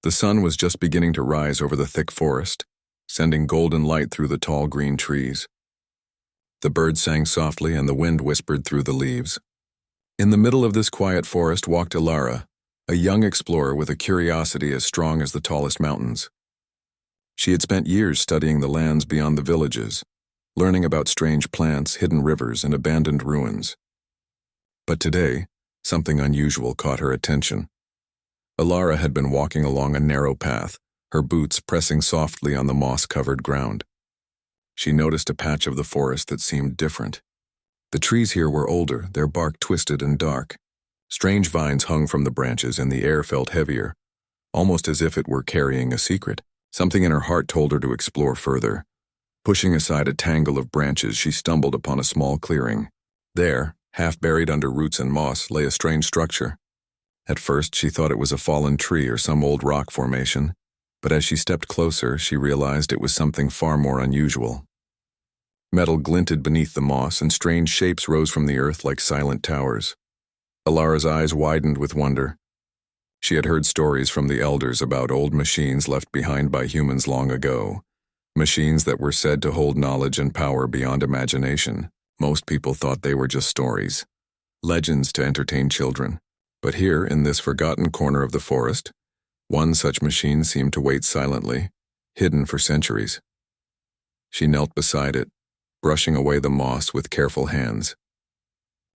The sun was just beginning to rise over the thick forest, sending golden light through the tall green trees. The birds sang softly and the wind whispered through the leaves. In the middle of this quiet forest walked Ilara, a young explorer with a curiosity as strong as the tallest mountains. She had spent years studying the lands beyond the villages, learning about strange plants, hidden rivers, and abandoned ruins. But today, something unusual caught her attention. Ilara had been walking along a narrow path, her boots pressing softly on the moss-covered ground. She noticed a patch of the forest that seemed different. The trees here were older, their bark twisted and dark. Strange vines hung from the branches and the air felt heavier, almost as if it were carrying a secret. Something in her heart told her to explore further. Pushing aside a tangle of branches, she stumbled upon a small clearing. There, half buried under roots and moss, lay a strange structure. At first, she thought it was a fallen tree or some old rock formation, but as she stepped closer, she realized it was something far more unusual. Metal glinted beneath the moss, and strange shapes rose from the earth like silent towers. Ilara's eyes widened with wonder. She had heard stories from the elders about old machines left behind by humans long ago, machines that were said to hold knowledge and power beyond imagination. Most people thought they were just stories, legends to entertain children. But here, in this forgotten corner of the forest, one such machine seemed to wait silently, hidden for centuries. She knelt beside it, brushing away the moss with careful hands.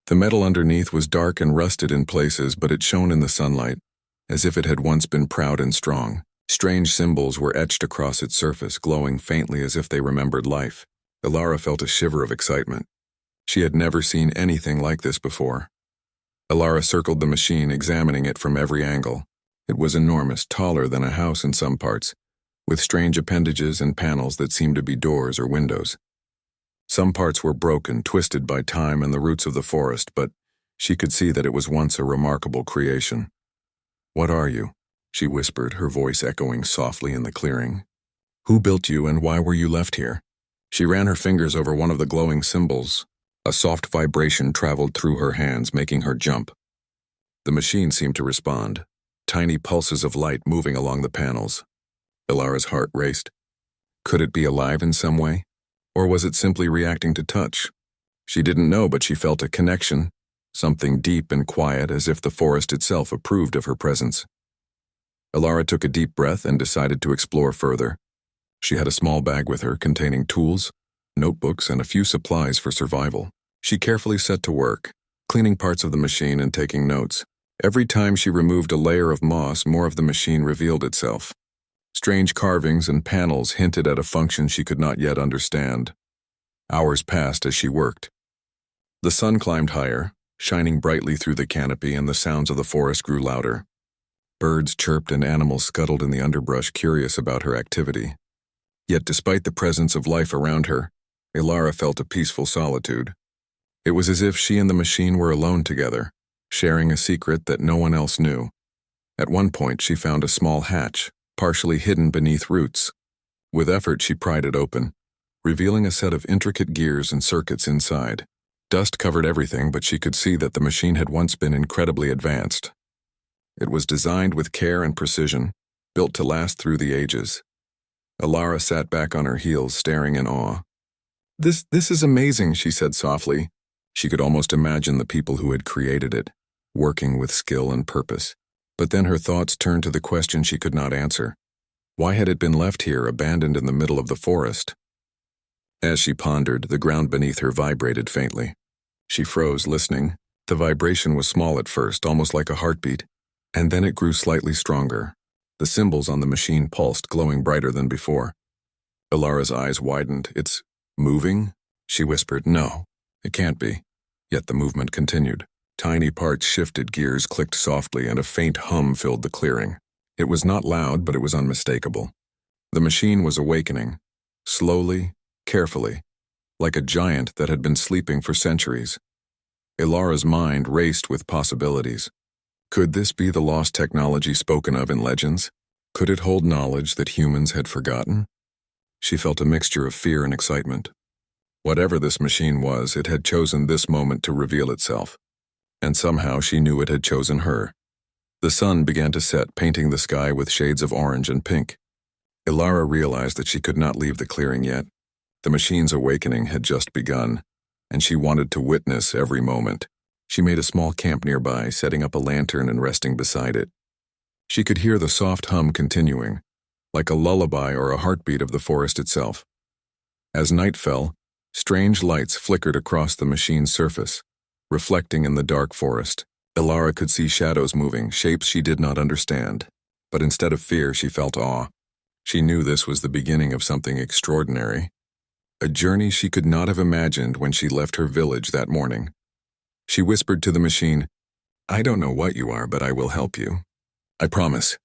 The metal underneath was dark and rusted in places, but it shone in the sunlight, as if it had once been proud and strong. Strange symbols were etched across its surface, glowing faintly as if they remembered life. Ilara felt a shiver of excitement. She had never seen anything like this before. Ilara circled the machine, examining it from every angle. It was enormous, taller than a house in some parts, with strange appendages and panels that seemed to be doors or windows. Some parts were broken, twisted by time and the roots of the forest, but she could see that it was once a remarkable creation. "What are you?" she whispered, her voice echoing softly in the clearing. "Who built you and why were you left here?" She ran her fingers over one of the glowing symbols. A soft vibration traveled through her hands, making her jump. The machine seemed to respond, tiny pulses of light moving along the panels. Ilara's heart raced. Could it be alive in some way? Or was it simply reacting to touch? She didn't know, but she felt a connection, something deep and quiet, as if the forest itself approved of her presence. Ilara took a deep breath and decided to explore further. She had a small bag with her containing tools, notebooks, and a few supplies for survival. She carefully set to work, cleaning parts of the machine and taking notes. Every time she removed a layer of moss, more of the machine revealed itself. Strange carvings and panels hinted at a function she could not yet understand. Hours passed as she worked. The sun climbed higher, shining brightly through the canopy, and the sounds of the forest grew louder. Birds chirped and animals scuttled in the underbrush, curious about her activity. Yet despite the presence of life around her, Ilara felt a peaceful solitude. It was as if she and the machine were alone together, sharing a secret that no one else knew. At one point, she found a small hatch, partially hidden beneath roots. With effort, she pried it open, revealing a set of intricate gears and circuits inside. Dust covered everything, but she could see that the machine had once been incredibly advanced. It was designed with care and precision, built to last through the ages. Ilara sat back on her heels, staring in awe. This is amazing," she said softly. She could almost imagine the people who had created it, working with skill and purpose. But then her thoughts turned to the question she could not answer. Why had it been left here, abandoned in the middle of the forest? As she pondered, the ground beneath her vibrated faintly. She froze, listening. The vibration was small at first, almost like a heartbeat, and then it grew slightly stronger. The symbols on the machine pulsed, glowing brighter than before. Ilara's eyes widened. "It's moving?" she whispered. "No, it can't be." Yet the movement continued. Tiny parts shifted, gears clicked softly, and a faint hum filled the clearing. It was not loud, but it was unmistakable. The machine was awakening, slowly, carefully, like a giant that had been sleeping for centuries. Ilara's mind raced with possibilities. Could this be the lost technology spoken of in legends? Could it hold knowledge that humans had forgotten? She felt a mixture of fear and excitement. Whatever this machine was, it had chosen this moment to reveal itself. And somehow she knew it had chosen her. The sun began to set, painting the sky with shades of orange and pink. Ilara realized that she could not leave the clearing yet. The machine's awakening had just begun, and she wanted to witness every moment. She made a small camp nearby, setting up a lantern and resting beside it. She could hear the soft hum continuing, like a lullaby or a heartbeat of the forest itself. As night fell, strange lights flickered across the machine's surface, reflecting in the dark forest. Ilara could see shadows moving, shapes she did not understand. But instead of fear, she felt awe. She knew this was the beginning of something extraordinary, a journey she could not have imagined when she left her village that morning. She whispered to the machine, "I don't know what you are, but I will help you. I promise."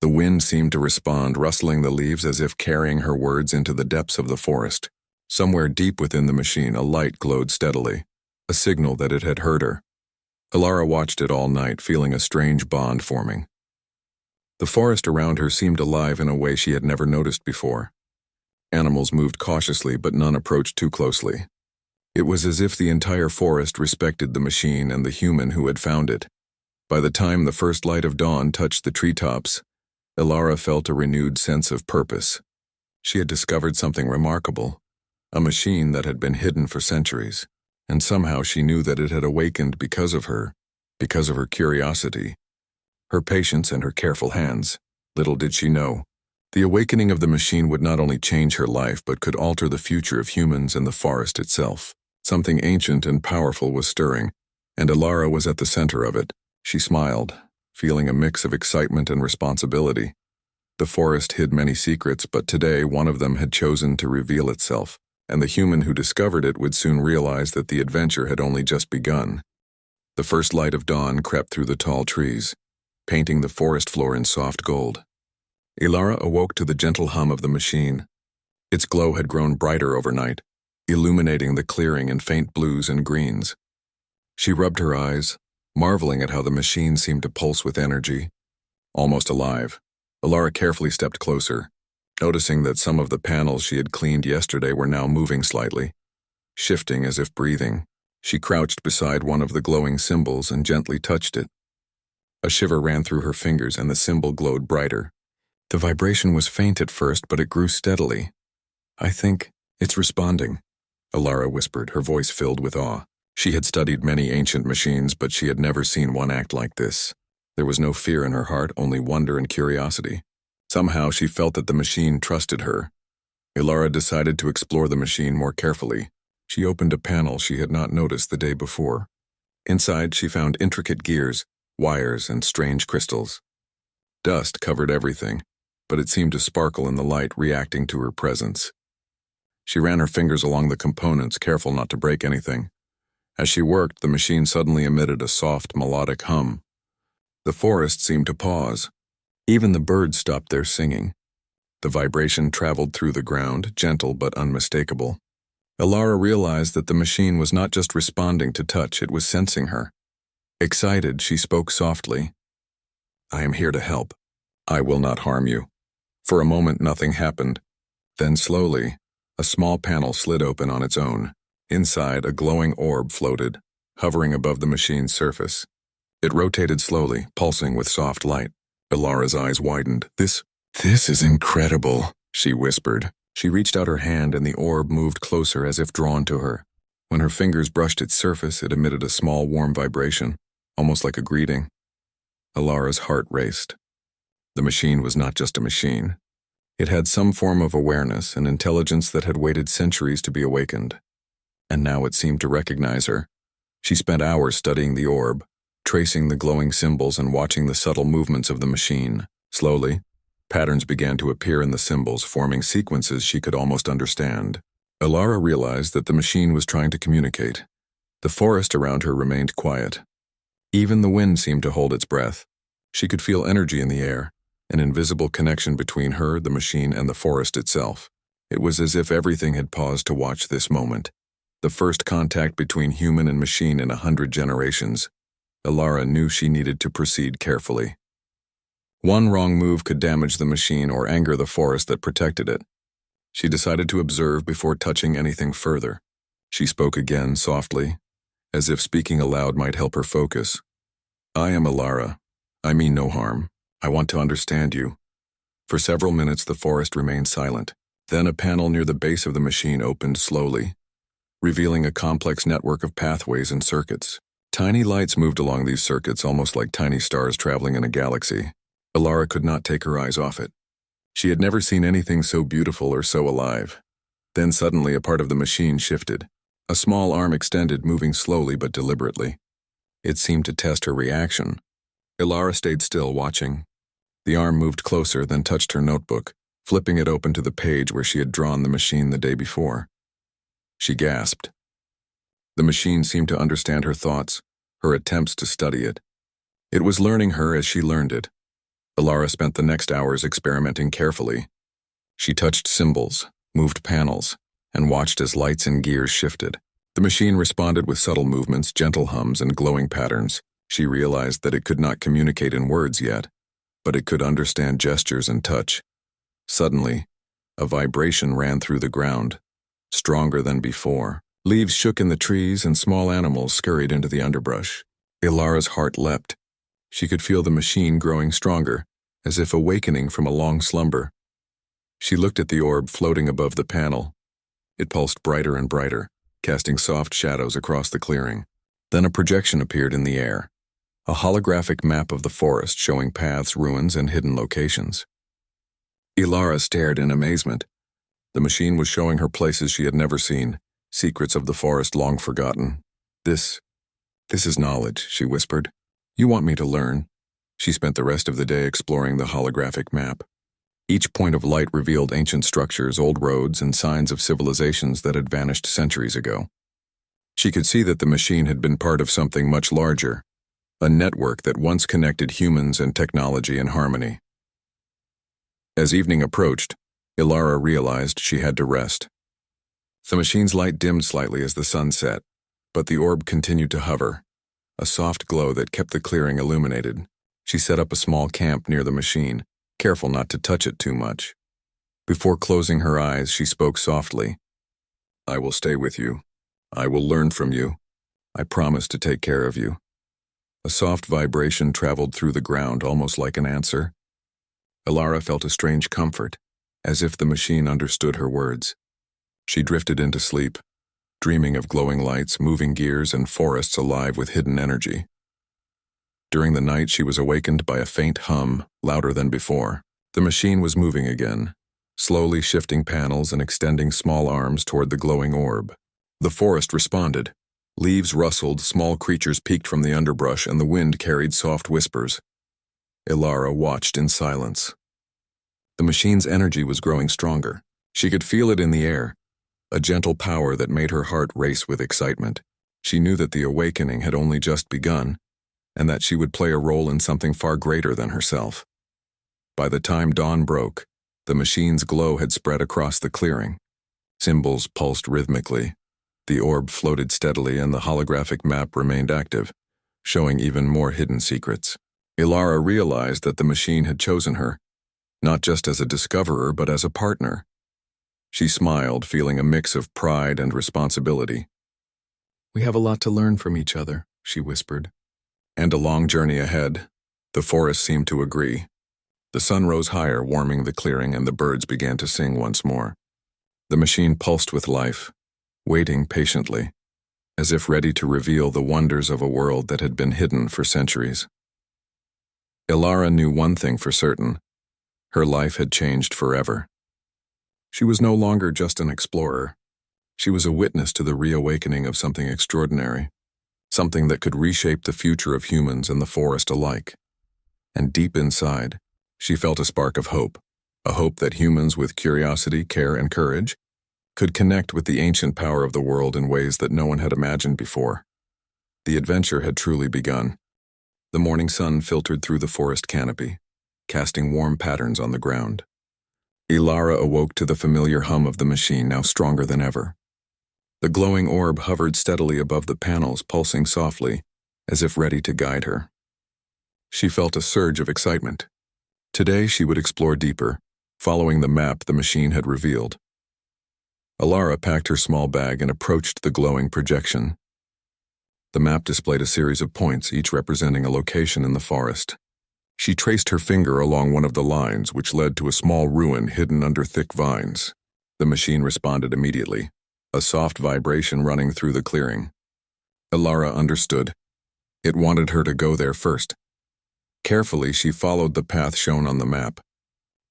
The wind seemed to respond, rustling the leaves as if carrying her words into the depths of the forest. Somewhere deep within the machine, a light glowed steadily, a signal that it had heard her. Ilara watched it all night, feeling a strange bond forming. The forest around her seemed alive in a way she had never noticed before. Animals moved cautiously, but none approached too closely. It was as if the entire forest respected the machine and the human who had found it. By the time the first light of dawn touched the treetops, Ilara felt a renewed sense of purpose. She had discovered something remarkable, a machine that had been hidden for centuries, and somehow she knew that it had awakened because of her curiosity, her patience, and her careful hands. Little did she know, the awakening of the machine would not only change her life but could alter the future of humans and the forest itself. Something ancient and powerful was stirring, and Ilara was at the center of it. She smiled, feeling a mix of excitement and responsibility. The forest hid many secrets, but today one of them had chosen to reveal itself, and the human who discovered it would soon realize that the adventure had only just begun. The first light of dawn crept through the tall trees, painting the forest floor in soft gold. Ilara awoke to the gentle hum of the machine. Its glow had grown brighter overnight, illuminating the clearing in faint blues and greens. She rubbed her eyes, marveling at how the machine seemed to pulse with energy. Almost alive, Ilara carefully stepped closer, noticing that some of the panels she had cleaned yesterday were now moving slightly, shifting as if breathing. She crouched beside one of the glowing symbols and gently touched it. A shiver ran through her fingers and the symbol glowed brighter. The vibration was faint at first, but it grew steadily. "I think it's responding," Ilara whispered, her voice filled with awe. She had studied many ancient machines, but she had never seen one act like this. There was no fear in her heart, only wonder and curiosity. Somehow she felt that the machine trusted her. Ilara decided to explore the machine more carefully. She opened a panel she had not noticed the day before. Inside, she found intricate gears, wires, and strange crystals. Dust covered everything, but it seemed to sparkle in the light, reacting to her presence. She ran her fingers along the components, careful not to break anything. As she worked, the machine suddenly emitted a soft, melodic hum. The forest seemed to pause. Even the birds stopped their singing. The vibration traveled through the ground, gentle but unmistakable. Ilara realized that the machine was not just responding to touch, it was sensing her. Excited, she spoke softly. "I am here to help. I will not harm you." For a moment, nothing happened. Then slowly, a small panel slid open on its own. Inside, a glowing orb floated, hovering above the machine's surface. It rotated slowly, pulsing with soft light. Ilara's eyes widened. This is incredible," she whispered. She reached out her hand and the orb moved closer as if drawn to her. When her fingers brushed its surface, it emitted a small warm vibration, almost like a greeting. Ilara's heart raced. The machine was not just a machine. It had some form of awareness, an intelligence that had waited centuries to be awakened. And now it seemed to recognize her. She spent hours studying the orb, tracing the glowing symbols and watching the subtle movements of the machine. Slowly, patterns began to appear in the symbols, forming sequences she could almost understand. Ilara realized that the machine was trying to communicate. The forest around her remained quiet. Even the wind seemed to hold its breath. She could feel energy in the air, an invisible connection between her, the machine, and the forest itself. It was as if everything had paused to watch this moment. The first contact between human and machine in 100 generations. Ilara knew she needed to proceed carefully. One wrong move could damage the machine or anger the forest that protected it. She decided to observe before touching anything further. She spoke again softly, as if speaking aloud might help her focus. "I am Ilara. I mean no harm. I want to understand you. For several minutes the forest remained silent. Then a panel near the base of the machine opened slowly, revealing a complex network of pathways and circuits. Tiny lights moved along these circuits almost like tiny stars traveling in a galaxy. Ilara could not take her eyes off it. She had never seen anything so beautiful or so alive. Then suddenly a part of the machine shifted. A small arm extended, moving slowly but deliberately. It seemed to test her reaction. Ilara stayed still, watching. The arm moved closer, then touched her notebook, flipping it open to the page where she had drawn the machine the day before. She gasped. The machine seemed to understand her thoughts, her attempts to study it. It was learning her as she learned it. Ilara spent the next hours experimenting carefully. She touched symbols, moved panels, and watched as lights and gears shifted. The machine responded with subtle movements, gentle hums, and glowing patterns. She realized that it could not communicate in words yet, but it could understand gestures and touch. Suddenly, a vibration ran through the ground, stronger than before. Leaves shook in the trees and small animals scurried into the underbrush. Ilara's heart leapt. She could feel the machine growing stronger, as if awakening from a long slumber. She looked at the orb floating above the panel. It pulsed brighter and brighter, casting soft shadows across the clearing. Then a projection appeared in the air, a holographic map of the forest showing paths, ruins, and hidden locations. Ilara stared in amazement. The machine was showing her places she had never seen, secrets of the forest long forgotten. This is knowledge, she whispered. You want me to learn? She spent the rest of the day exploring the holographic map. Each point of light revealed ancient structures, old roads, and signs of civilizations that had vanished centuries ago. She could see that the machine had been part of something much larger, a network that once connected humans and technology in harmony. As evening approached, Ilara realized she had to rest. The machine's light dimmed slightly as the sun set, but the orb continued to hover, a soft glow that kept the clearing illuminated. She set up a small camp near the machine, careful not to touch it too much. Before closing her eyes, she spoke softly. I will stay with you. I will learn from you. I promise to take care of you. A soft vibration traveled through the ground, almost like an answer. Ilara felt a strange comfort, as if the machine understood her words. She drifted into sleep, dreaming of glowing lights, moving gears, and forests alive with hidden energy. During the night, she was awakened by a faint hum, louder than before. The machine was moving again, slowly shifting panels and extending small arms toward the glowing orb. The forest responded. Leaves rustled, small creatures peeked from the underbrush, and the wind carried soft whispers. Ilara watched in silence. The machine's energy was growing stronger. She could feel it in the air, a gentle power that made her heart race with excitement. She knew that the awakening had only just begun, and that she would play a role in something far greater than herself. By the time dawn broke, the machine's glow had spread across the clearing. Symbols pulsed rhythmically. The orb floated steadily and the holographic map remained active, showing even more hidden secrets. Ilara realized that the machine had chosen her, not just as a discoverer but as a partner. She smiled, feeling a mix of pride and responsibility. We have a lot to learn from each other, she whispered. And a long journey ahead. The forest seemed to agree. The sun rose higher, warming the clearing, and the birds began to sing once more. The machine pulsed with life, waiting patiently, as if ready to reveal the wonders of a world that had been hidden for centuries. Ilara knew one thing for certain. Her life had changed forever. She was no longer just an explorer. She was a witness to the reawakening of something extraordinary, something that could reshape the future of humans and the forest alike. And deep inside, she felt a spark of hope, a hope that humans with curiosity, care, and courage could connect with the ancient power of the world in ways that no one had imagined before. The adventure had truly begun. The morning sun filtered through the forest canopy, casting warm patterns on the ground. Ilara awoke to the familiar hum of the machine, now stronger than ever. The glowing orb hovered steadily above the panels, pulsing softly, as if ready to guide her. She felt a surge of excitement. Today she would explore deeper, following the map the machine had revealed. Ilara packed her small bag and approached the glowing projection. The map displayed a series of points, each representing a location in the forest. She traced her finger along one of the lines, which led to a small ruin hidden under thick vines. The machine responded immediately, a soft vibration running through the clearing. Ilara understood. It wanted her to go there first. Carefully, she followed the path shown on the map.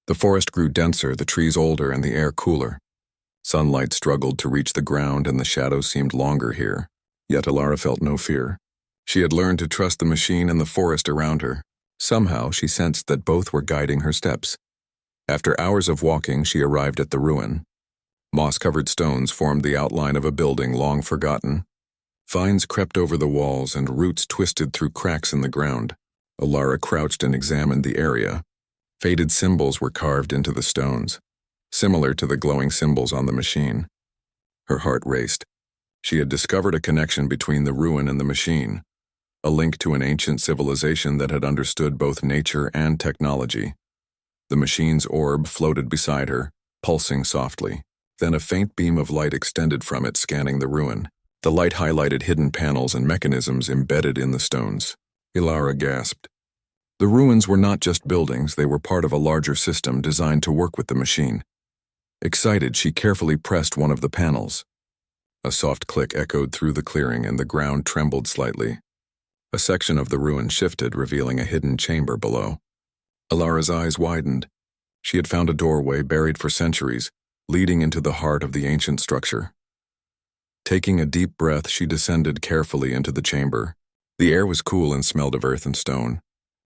The forest grew denser, the trees older, and the air cooler. Sunlight struggled to reach the ground, and the shadows seemed longer here. Yet Ilara felt no fear. She had learned to trust the machine and the forest around her. Somehow, she sensed that both were guiding her steps. After hours of walking, she arrived at the ruin. Moss-covered stones formed the outline of a building long forgotten. Vines crept over the walls, and roots twisted through cracks in the ground. Ilara crouched and examined the area. Faded symbols were carved into the stones, similar to the glowing symbols on the machine. Her heart raced. She had discovered a connection between the ruin and the machine, a link to an ancient civilization that had understood both nature and technology. The machine's orb floated beside her, pulsing softly. Then a faint beam of light extended from it, scanning the ruin. The light highlighted hidden panels and mechanisms embedded in the stones. Ilara gasped. The ruins were not just buildings, they were part of a larger system designed to work with the machine. Excited, she carefully pressed one of the panels. A soft click echoed through the clearing, and the ground trembled slightly. A section of the ruin shifted, revealing a hidden chamber below. Ilara's eyes widened. She had found a doorway buried for centuries, leading into the heart of the ancient structure. Taking a deep breath, she descended carefully into the chamber. The air was cool and smelled of earth and stone.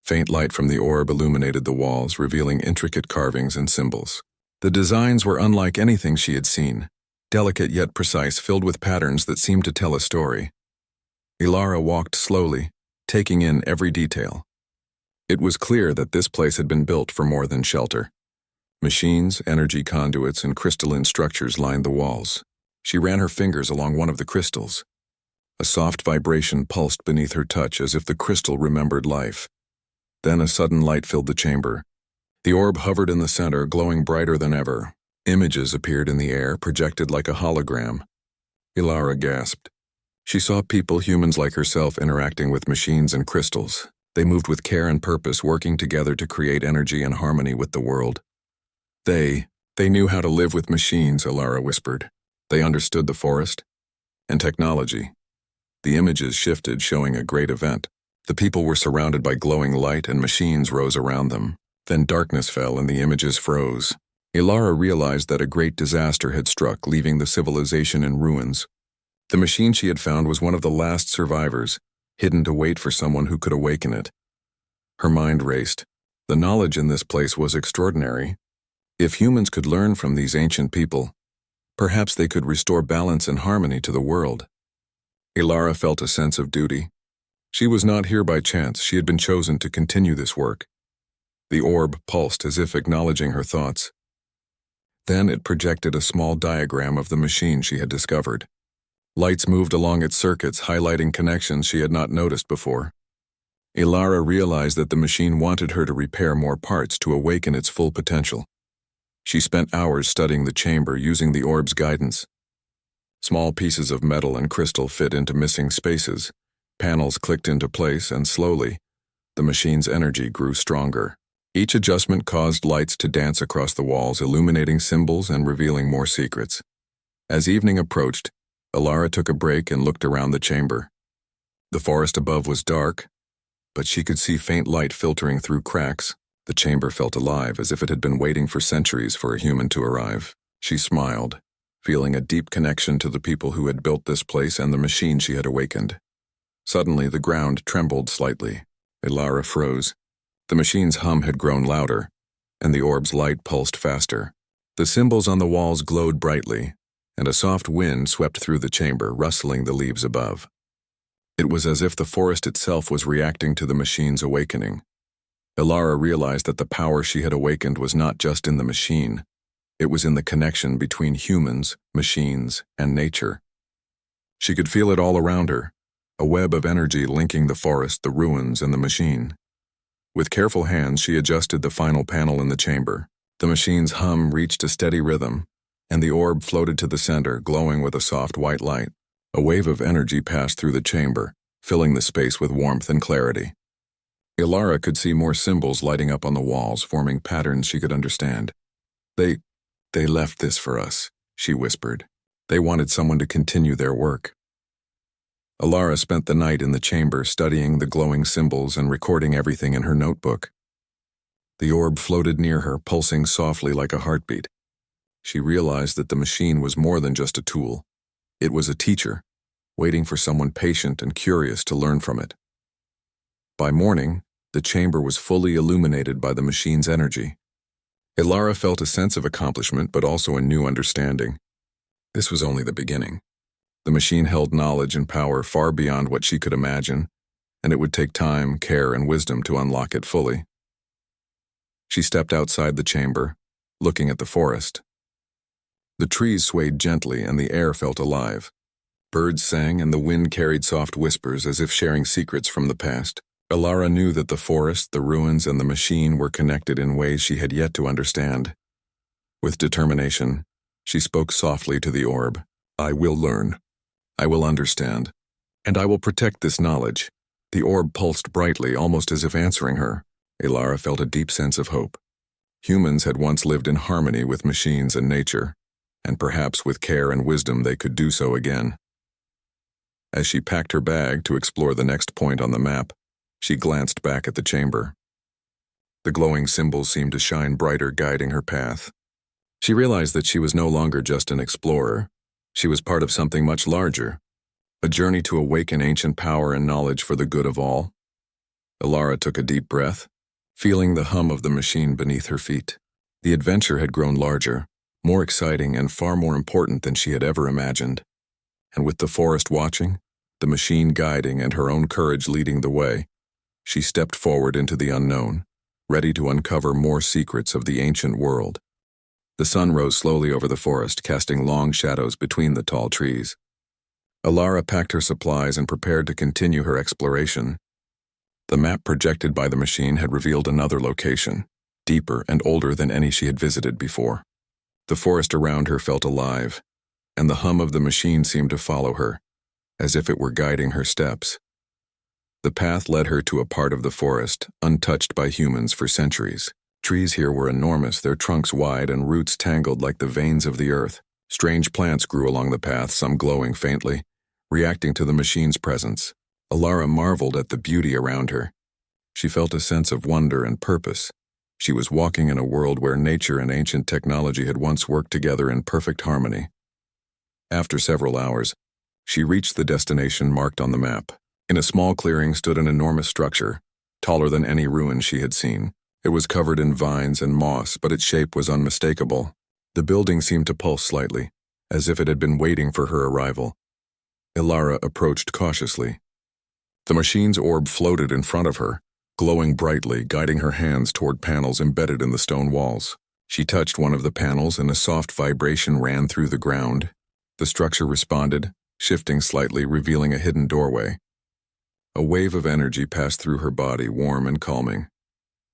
Faint light from the orb illuminated the walls, revealing intricate carvings and symbols. The designs were unlike anything she had seen, delicate yet precise, filled with patterns that seemed to tell a story. Ilara walked slowly, taking in every detail. It was clear that this place had been built for more than shelter. Machines, energy conduits, and crystalline structures lined the walls. She ran her fingers along one of the crystals. A soft vibration pulsed beneath her touch, as if the crystal remembered life. Then a sudden light filled the chamber. The orb hovered in the center, glowing brighter than ever. Images appeared in the air, projected like a hologram. Ilara gasped. She saw people, humans like herself, interacting with machines and crystals. They moved with care and purpose, working together to create energy and harmony with the world. They knew how to live with machines, Ilara whispered. They understood the forest and technology. The images shifted, showing a great event. The people were surrounded by glowing light, and machines rose around them. Then darkness fell, and the images froze. Ilara realized that a great disaster had struck, leaving the civilization in ruins. The machine she had found was one of the last survivors, hidden to wait for someone who could awaken it. Her mind raced. The knowledge in this place was extraordinary. If humans could learn from these ancient people, perhaps they could restore balance and harmony to the world. Ilara felt a sense of duty. She was not here by chance. She had been chosen to continue this work. The orb pulsed, as if acknowledging her thoughts. Then it projected a small diagram of the machine she had discovered. Lights moved along its circuits, highlighting connections she had not noticed before. Ilara realized that the machine wanted her to repair more parts to awaken its full potential. She spent hours studying the chamber, using the orb's guidance. Small pieces of metal and crystal fit into missing spaces. Panels clicked into place, and slowly, the machine's energy grew stronger. Each adjustment caused lights to dance across the walls, illuminating symbols and revealing more secrets. As evening approached, Ilara took a break and looked around the chamber. The forest above was dark, but she could see faint light filtering through cracks. The chamber felt alive, as if it had been waiting for centuries for a human to arrive. She smiled, feeling a deep connection to the people who had built this place and the machine she had awakened. Suddenly, the ground trembled slightly. Ilara froze. The machine's hum had grown louder, and the orb's light pulsed faster. The symbols on the walls glowed brightly, and a soft wind swept through the chamber, rustling the leaves above. It was as if the forest itself was reacting to the machine's awakening. Ilara realized that the power she had awakened was not just in the machine. It was in the connection between humans, machines, and nature. She could feel it all around her, a web of energy linking the forest, the ruins, and the machine. With careful hands, she adjusted the final panel in the chamber. The machine's hum reached a steady rhythm, and the orb floated to the center, glowing with a soft white light. A wave of energy passed through the chamber, filling the space with warmth and clarity. Ilara could see more symbols lighting up on the walls, forming patterns she could understand. They left this for us, she whispered. They wanted someone to continue their work. Ilara spent the night in the chamber studying the glowing symbols and recording everything in her notebook. The orb floated near her, pulsing softly like a heartbeat. She realized that the machine was more than just a tool. It was a teacher, waiting for someone patient and curious to learn from it. By morning, the chamber was fully illuminated by the machine's energy. Ilara felt a sense of accomplishment, but also a new understanding. This was only the beginning. The machine held knowledge and power far beyond what she could imagine, and it would take time, care, and wisdom to unlock it fully. She stepped outside the chamber, looking at the forest. The trees swayed gently and the air felt alive. Birds sang and the wind carried soft whispers as if sharing secrets from the past. Ilara knew that the forest, the ruins, and the machine were connected in ways she had yet to understand. With determination, she spoke softly to the orb. I will learn. I will understand. And I will protect this knowledge. The orb pulsed brightly, almost as if answering her. Ilara felt a deep sense of hope. Humans had once lived in harmony with machines and nature, and perhaps with care and wisdom they could do so again. As she packed her bag to explore the next point on the map, she glanced back at the chamber. The glowing symbols seemed to shine brighter, guiding her path. She realized that she was no longer just an explorer. She was part of something much larger, a journey to awaken ancient power and knowledge for the good of all. Ilara took a deep breath, feeling the hum of the machine beneath her feet. The adventure had grown larger, more exciting, and far more important than she had ever imagined. And with the forest watching, the machine guiding, and her own courage leading the way, she stepped forward into the unknown, ready to uncover more secrets of the ancient world. The sun rose slowly over the forest, casting long shadows between the tall trees. Ilara packed her supplies and prepared to continue her exploration. The map projected by the machine had revealed another location, deeper and older than any she had visited before. The forest around her felt alive, and the hum of the machine seemed to follow her, as if it were guiding her steps. The path led her to a part of the forest untouched by humans for centuries. Trees here were enormous, their trunks wide and roots tangled like the veins of the earth. Strange plants grew along the path, some glowing faintly, reacting to the machine's presence. Ilara marveled at the beauty around her. She felt a sense of wonder and purpose. She was walking in a world where nature and ancient technology had once worked together in perfect harmony. After several hours, she reached the destination marked on the map. In a small clearing stood an enormous structure, taller than any ruin she had seen. It was covered in vines and moss, but its shape was unmistakable. The building seemed to pulse slightly, as if it had been waiting for her arrival. Ilara approached cautiously. The machine's orb floated in front of her, glowing brightly, guiding her hands toward panels embedded in the stone walls. She touched one of the panels and a soft vibration ran through the ground. The structure responded, shifting slightly, revealing a hidden doorway. A wave of energy passed through her body, warm and calming.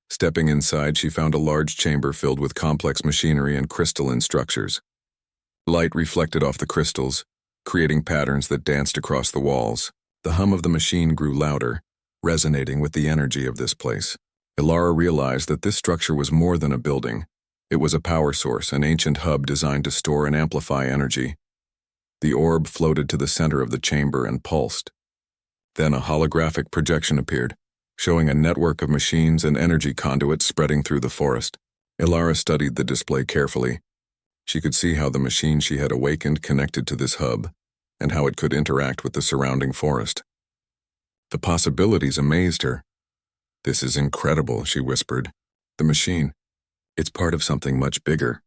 Stepping inside, she found a large chamber filled with complex machinery and crystalline structures. Light reflected off the crystals, creating patterns that danced across the walls. The hum of the machine grew louder, resonating with the energy of this place. Ilara realized that this structure was more than a building. It was a power source, an ancient hub designed to store and amplify energy. The orb floated to the center of the chamber and pulsed. Then a holographic projection appeared, showing a network of machines and energy conduits spreading through the forest. Ilara studied the display carefully. She could see how the machine she had awakened connected to this hub, and how it could interact with the surrounding forest. The possibilities amazed her. "This is incredible," she whispered. "The machine, it's part of something much bigger."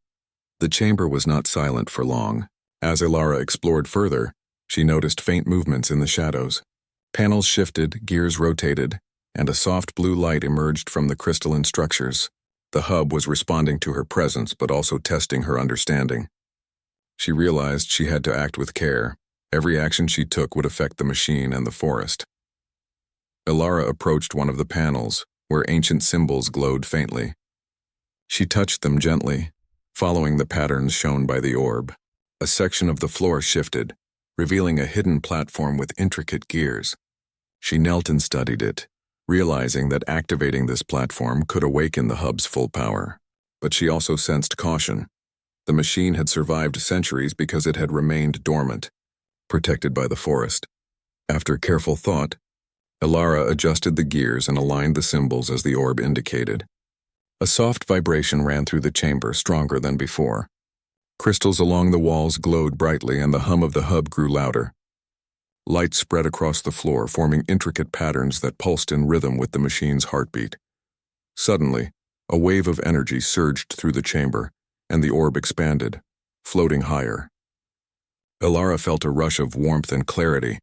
The chamber was not silent for long. As Ilara explored further, she noticed faint movements in the shadows. Panels shifted, gears rotated, and a soft blue light emerged from the crystalline structures. The hub was responding to her presence, but also testing her understanding. She realized she had to act with care. Every action she took would affect the machine and the forest. Ilara approached one of the panels, where ancient symbols glowed faintly. She touched them gently, following the patterns shown by the orb. A section of the floor shifted, revealing a hidden platform with intricate gears. She knelt and studied it, realizing that activating this platform could awaken the hub's full power. But she also sensed caution. The machine had survived centuries because it had remained dormant, protected by the forest. After careful thought, Ilara adjusted the gears and aligned the symbols as the orb indicated. A soft vibration ran through the chamber, stronger than before. Crystals along the walls glowed brightly and the hum of the hub grew louder. Light spread across the floor, forming intricate patterns that pulsed in rhythm with the machine's heartbeat. Suddenly, a wave of energy surged through the chamber, and the orb expanded, floating higher. Ilara felt a rush of warmth and clarity,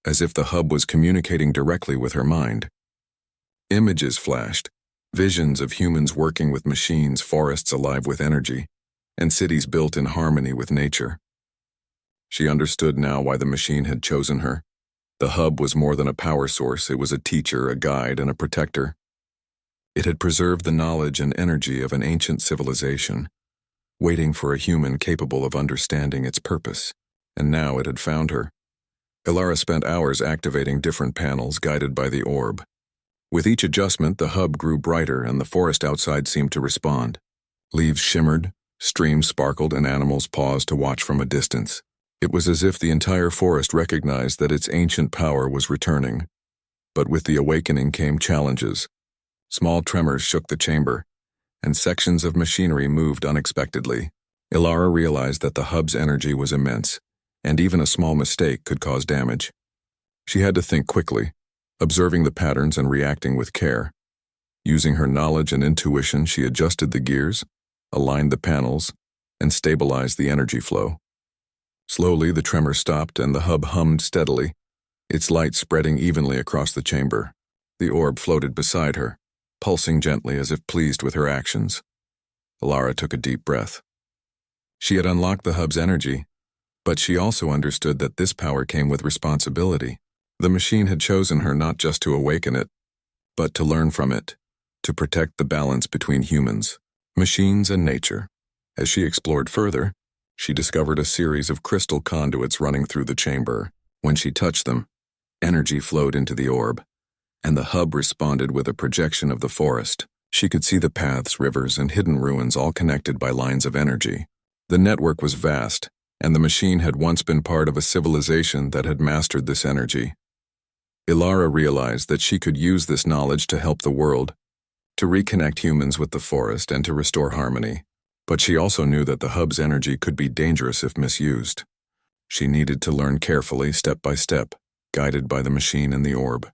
as if the hub was communicating directly with her mind. Images flashed, visions of humans working with machines, forests alive with energy, and cities built in harmony with nature. She understood now why the machine had chosen her. The hub was more than a power source, it was a teacher, a guide, and a protector. It had preserved the knowledge and energy of an ancient civilization, waiting for a human capable of understanding its purpose, and now it had found her. Ilara spent hours activating different panels guided by the orb. With each adjustment, the hub grew brighter and the forest outside seemed to respond. Leaves shimmered, streams sparkled, and animals paused to watch from a distance. It was as if the entire forest recognized that its ancient power was returning. But with the awakening came challenges. Small tremors shook the chamber, and sections of machinery moved unexpectedly. Ilara realized that the hub's energy was immense, and even a small mistake could cause damage. She had to think quickly, observing the patterns and reacting with care. Using her knowledge and intuition, she adjusted the gears, aligned the panels, and stabilized the energy flow. Slowly, the tremor stopped and the hub hummed steadily, its light spreading evenly across the chamber. The orb floated beside her, pulsing gently as if pleased with her actions. Ilara took a deep breath. She had unlocked the hub's energy, but she also understood that this power came with responsibility. The machine had chosen her not just to awaken it, but to learn from it, to protect the balance between humans, machines, and nature. As she explored further, she discovered a series of crystal conduits running through the chamber. When she touched them, energy flowed into the orb, and the hub responded with a projection of the forest. She could see the paths, rivers, and hidden ruins all connected by lines of energy. The network was vast, and the machine had once been part of a civilization that had mastered this energy. Ilara realized that she could use this knowledge to help the world, to reconnect humans with the forest and to restore harmony. But she also knew that the hub's energy could be dangerous if misused. She needed to learn carefully, step by step, guided by the machine and the orb.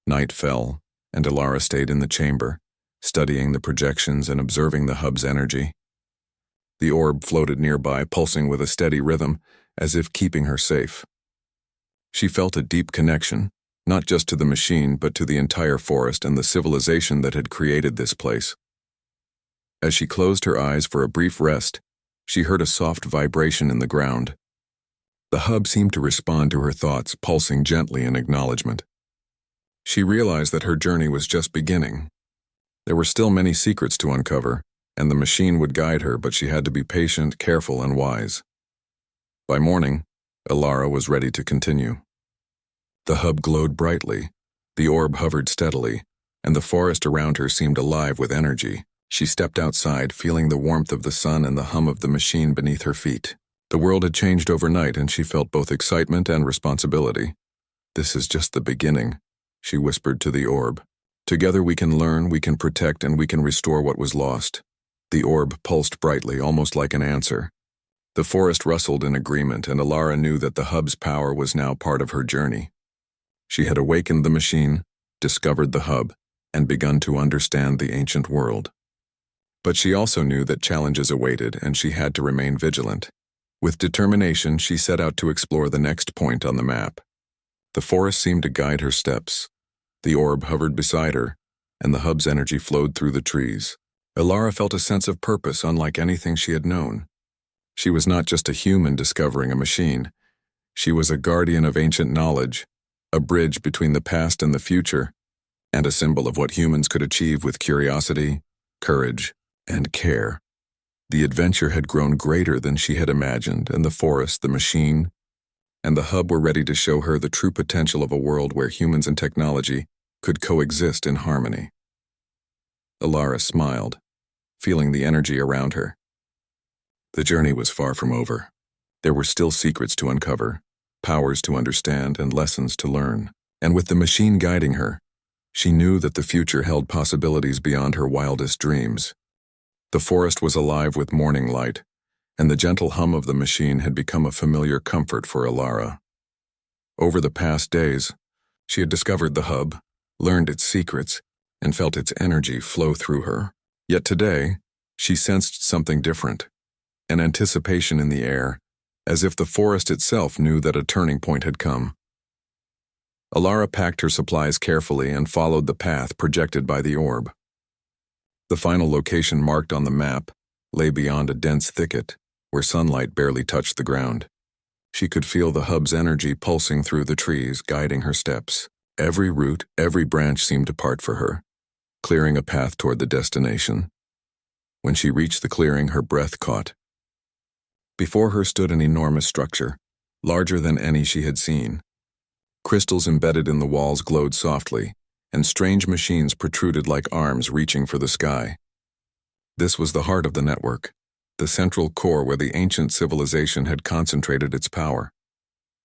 Night fell, and Ilara stayed in the chamber, studying the projections and observing the hub's energy. The orb floated nearby, pulsing with a steady rhythm, as if keeping her safe. She felt a deep connection, not just to the machine, but to the entire forest and the civilization that had created this place. As she closed her eyes for a brief rest, she heard a soft vibration in the ground. The hub seemed to respond to her thoughts, pulsing gently in acknowledgement. She realized that her journey was just beginning. There were still many secrets to uncover, and the machine would guide her, but she had to be patient, careful, and wise. By morning, Ilara was ready to continue. The hub glowed brightly, the orb hovered steadily, and the forest around her seemed alive with energy. She stepped outside, feeling the warmth of the sun and the hum of the machine beneath her feet. The world had changed overnight, and she felt both excitement and responsibility. "This is just the beginning," she whispered to the orb. "Together we can learn, we can protect, and we can restore what was lost." The orb pulsed brightly, almost like an answer. The forest rustled in agreement, and Ilara knew that the hub's power was now part of her journey. She had awakened the machine, discovered the hub, and begun to understand the ancient world. But she also knew that challenges awaited, and she had to remain vigilant. With determination, she set out to explore the next point on the map. The forest seemed to guide her steps. The orb hovered beside her, and the hub's energy flowed through the trees. Ilara felt a sense of purpose unlike anything she had known. She was not just a human discovering a machine. She was a guardian of ancient knowledge, a bridge between the past and the future, and a symbol of what humans could achieve with curiosity, courage, and care. The adventure had grown greater than she had imagined, and the forest, the machine, and the hub were ready to show her the true potential of a world where humans and technology could coexist in harmony. Alara smiled, feeling the energy around her. The journey was far from over. There were still secrets to uncover, powers to understand, and lessons to learn. And with the machine guiding her, she knew that the future held possibilities beyond her wildest dreams. The forest was alive with morning light, and the gentle hum of the machine had become a familiar comfort for Alara. Over the past days, she had discovered the hub, learned its secrets, and felt its energy flow through her. Yet today, she sensed something different, an anticipation in the air, as if the forest itself knew that a turning point had come. Alara packed her supplies carefully and followed the path projected by the orb. The final location marked on the map lay beyond a dense thicket, where sunlight barely touched the ground. She could feel the hub's energy pulsing through the trees, guiding her steps. Every root, every branch seemed to part for her, clearing a path toward the destination. When she reached the clearing, her breath caught. Before her stood an enormous structure, larger than any she had seen. Crystals embedded in the walls glowed softly, and strange machines protruded like arms reaching for the sky. This was the heart of the network, the central core where the ancient civilization had concentrated its power.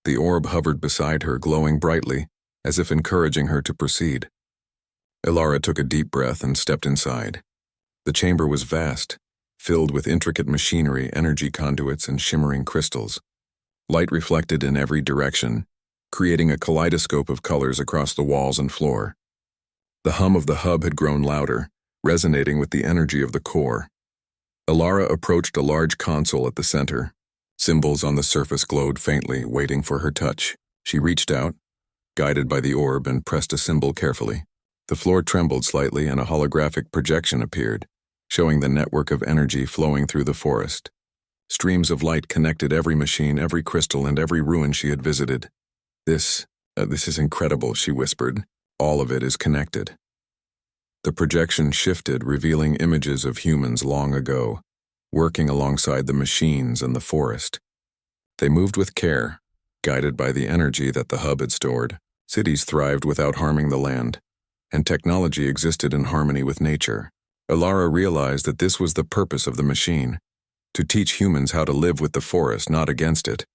The orb hovered beside her, glowing brightly, as if encouraging her to proceed. Alara took a deep breath and stepped inside. The chamber was vast, filled with intricate machinery, energy conduits, and shimmering crystals. Light reflected in every direction, creating a kaleidoscope of colors across the walls and floor. The hum of the hub had grown louder, resonating with the energy of the core. Alara approached a large console at the center. Symbols on the surface glowed faintly, waiting for her touch. She reached out, guided by the orb, and pressed a symbol carefully. The floor trembled slightly and a holographic projection appeared, showing the network of energy flowing through the forest. Streams of light connected every machine, every crystal, and every ruin she had visited. This is incredible, she whispered. All of it is connected. The projection shifted, revealing images of humans long ago, working alongside the machines and the forest. They moved with care, guided by the energy that the hub had stored. Cities thrived without harming the land, and technology existed in harmony with nature. Alara realized that this was the purpose of the machine, to teach humans how to live with the forest, not against it.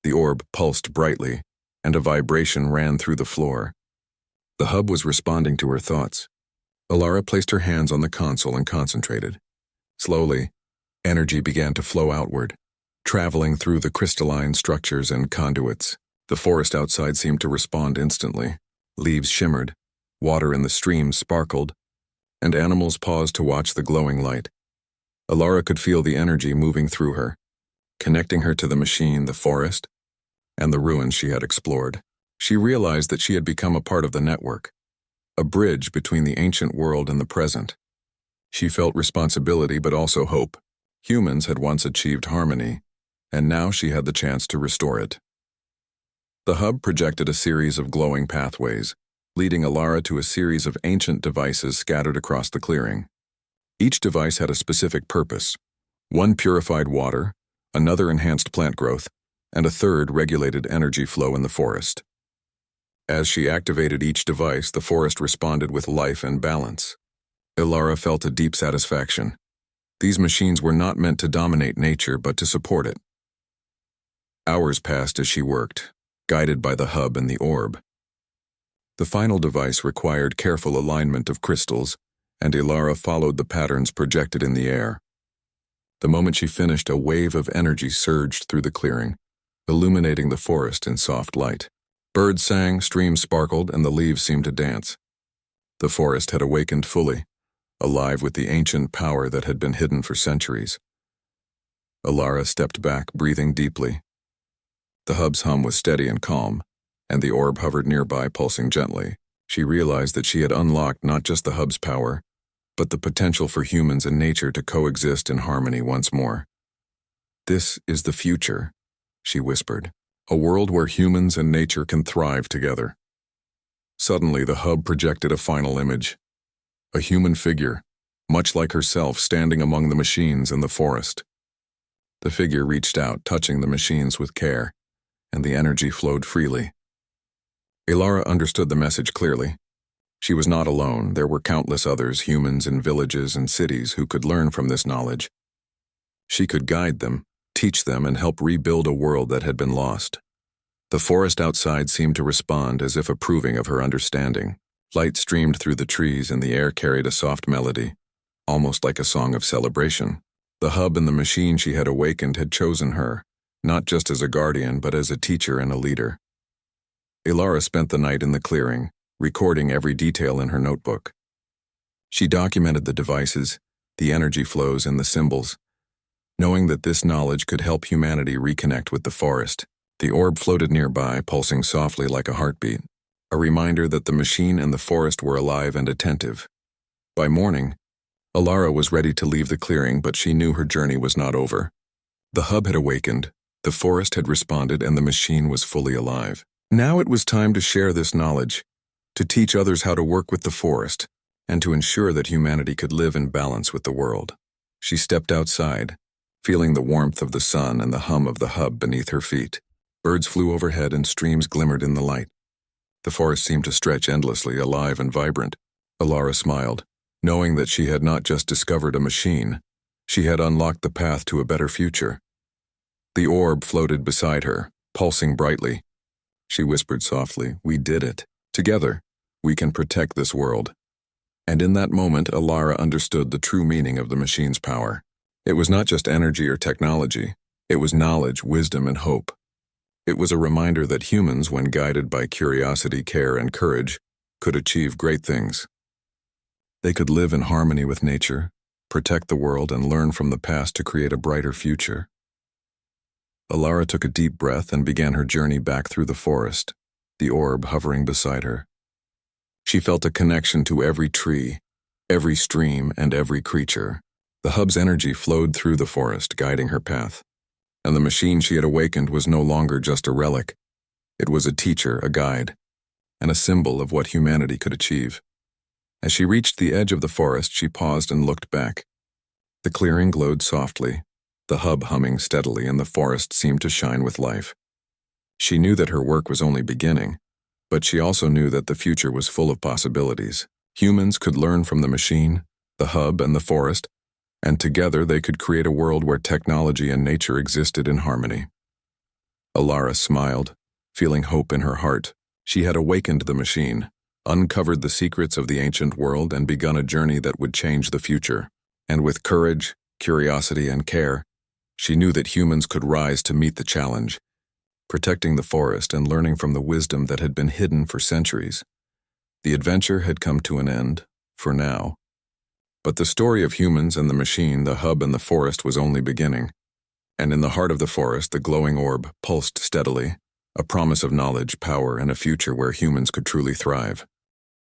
The orb pulsed brightly, and a vibration ran through the floor. The hub was responding to her thoughts. Alara placed her hands on the console and concentrated. Slowly, energy began to flow outward, traveling through the crystalline structures and conduits. The forest outside seemed to respond instantly. Leaves shimmered, water in the stream sparkled, and animals paused to watch the glowing light. Alara could feel the energy moving through her, connecting her to the machine, the forest, and the ruins she had explored. She realized that she had become a part of the network, a bridge between the ancient world and the present. She felt responsibility but also hope. Humans had once achieved harmony, and now she had the chance to restore it. The hub projected a series of glowing pathways, leading Alara to a series of ancient devices scattered across the clearing. Each device had a specific purpose. One purified water, another enhanced plant growth, and a third regulated energy flow in the forest. As she activated each device, the forest responded with life and balance. Alara felt a deep satisfaction. These machines were not meant to dominate nature, but to support it. Hours passed as she worked, guided by the hub and the orb. The final device required careful alignment of crystals, and Alara followed the patterns projected in the air. The moment she finished, a wave of energy surged through the clearing, illuminating the forest in soft light. Birds sang, streams sparkled, and the leaves seemed to dance. The forest had awakened fully, alive with the ancient power that had been hidden for centuries. Alara stepped back, breathing deeply. The hub's hum was steady and calm, and the orb hovered nearby, pulsing gently. She realized that she had unlocked not just the hub's power, but the potential for humans and nature to coexist in harmony once more. "This is the future," she whispered, "a world where humans and nature can thrive together." Suddenly, the hub projected a final image. A human figure, much like herself, standing among the machines in the forest. The figure reached out, touching the machines with care, and the energy flowed freely. Alara understood the message clearly. She was not alone. There were countless others, humans in villages and cities, who could learn from this knowledge. She could guide them, teach them, and help rebuild a world that had been lost. The forest outside seemed to respond, as if approving of her understanding. Light streamed through the trees, and the air carried a soft melody, almost like a song of celebration. The hub and the machine she had awakened had chosen her, not just as a guardian, but as a teacher and a leader. Ilara spent the night in the clearing, recording every detail in her notebook. She documented the devices, the energy flows, and the symbols, knowing that this knowledge could help humanity reconnect with the forest. The orb floated nearby, pulsing softly like a heartbeat, a reminder that the machine and the forest were alive and attentive. By morning, Ilara was ready to leave the clearing, but she knew her journey was not over. The hub had awakened, the forest had responded, and the machine was fully alive. Now it was time to share this knowledge, to teach others how to work with the forest, and to ensure that humanity could live in balance with the world. She stepped outside, feeling the warmth of the sun and the hum of the hub beneath her feet. Birds flew overhead and streams glimmered in the light. The forest seemed to stretch endlessly, alive and vibrant. Ilara smiled, knowing that she had not just discovered a machine, she had unlocked the path to a better future. The orb floated beside her, pulsing brightly. She whispered softly, "We did it. Together, we can protect this world." And in that moment, Ilara understood the true meaning of the machine's power. It was not just energy or technology. It was knowledge, wisdom, and hope. It was a reminder that humans, when guided by curiosity, care, and courage, could achieve great things. They could live in harmony with nature, protect the world, and learn from the past to create a brighter future. Ilara took a deep breath and began her journey back through the forest, the orb hovering beside her. She felt a connection to every tree, every stream, and every creature. The hub's energy flowed through the forest, guiding her path. And the machine she had awakened was no longer just a relic. It was a teacher, a guide, and a symbol of what humanity could achieve. As she reached the edge of the forest, she paused and looked back. The clearing glowed softly, the hub humming steadily, and the forest seemed to shine with life. She knew that her work was only beginning, but she also knew that the future was full of possibilities. Humans could learn from the machine, the hub, and the forest, and together they could create a world where technology and nature existed in harmony. Ilara smiled, feeling hope in her heart. She had awakened the machine, uncovered the secrets of the ancient world, and begun a journey that would change the future. And with courage, curiosity, and care, she knew that humans could rise to meet the challenge, protecting the forest and learning from the wisdom that had been hidden for centuries. The adventure had come to an end, for now. But the story of humans and the machine, the hub and the forest, was only beginning. And in the heart of the forest, the glowing orb pulsed steadily, a promise of knowledge, power, and a future where humans could truly thrive.